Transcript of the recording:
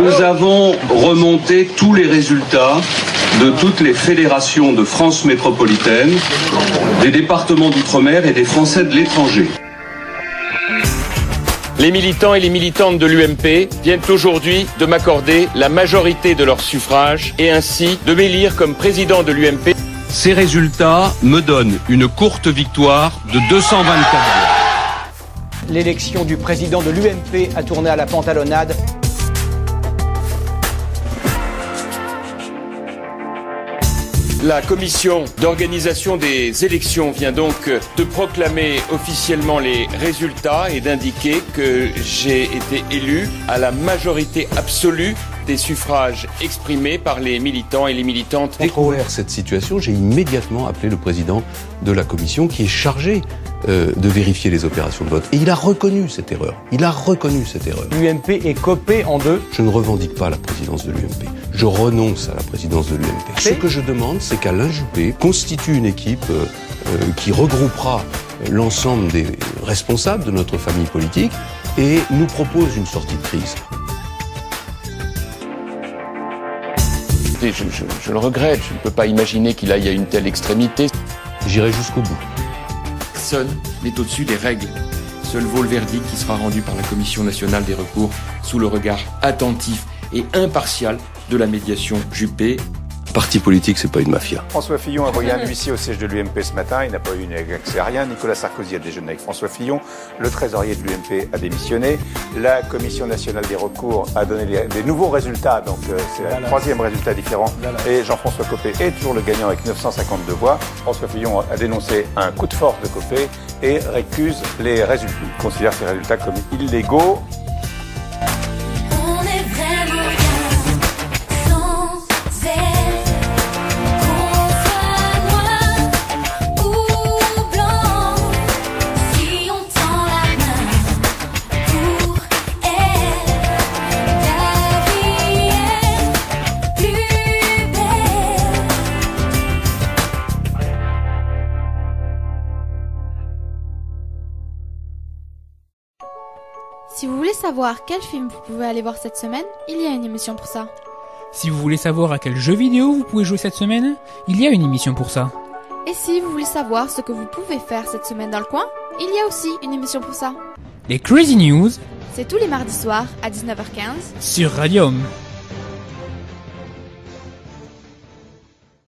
Nous avons remonté tous les résultats de toutes les fédérations de France métropolitaine, des départements d'outre-mer et des Français de l'étranger. Les militants et les militantes de l'UMP viennent aujourd'hui de m'accorder la majorité de leurs suffrages et ainsi de m'élire comme président de l'UMP. Ces résultats me donnent une courte victoire de 224 voix. L'élection du président de l'UMP a tourné à la pantalonnade. La commission d'organisation des élections vient donc de proclamer officiellement les résultats et d'indiquer que j'ai été élu à la majorité absolue des suffrages exprimés par les militants et les militantes. Pour découvrir cette situation, j'ai immédiatement appelé le président de la commission qui est chargé de vérifier les opérations de vote. Et il a reconnu cette erreur. L'UMP est coupée en deux. Je ne revendique pas la présidence de l'UMP. Je renonce à la présidence de l'UMP. Ce que je demande, c'est qu'Alain Juppé constitue une équipe qui regroupera l'ensemble des responsables de notre famille politique et nous propose une sortie de crise. Je le regrette, je ne peux pas imaginer qu'il aille à une telle extrémité. J'irai jusqu'au bout. Personne n'est au-dessus des règles. Seul vaut le verdict qui sera rendu par la Commission nationale des recours sous le regard attentif et impartial de la médiation Juppé. Parti politique, c'est pas une mafia. François Fillon a envoyé un huissier au siège de l'UMP ce matin. Il n'a pas eu accès à rien. Nicolas Sarkozy a déjeuné avec François Fillon. Le trésorier de l'UMP a démissionné. La Commission nationale des recours a donné des nouveaux résultats. Donc c'est un troisième résultat différent. Et Jean-François Copé est toujours le gagnant avec 952 voix. François Fillon a dénoncé un coup de force de Copé et récuse les résultats. Il considère ces résultats comme illégaux. Si vous voulez savoir quel film vous pouvez aller voir cette semaine, il y a une émission pour ça. Si vous voulez savoir à quel jeu vidéo vous pouvez jouer cette semaine, il y a une émission pour ça. Et si vous voulez savoir ce que vous pouvez faire cette semaine dans le coin, il y a aussi une émission pour ça. Les Crazy News, c'est tous les mardis soirs à 19h15 sur Radium.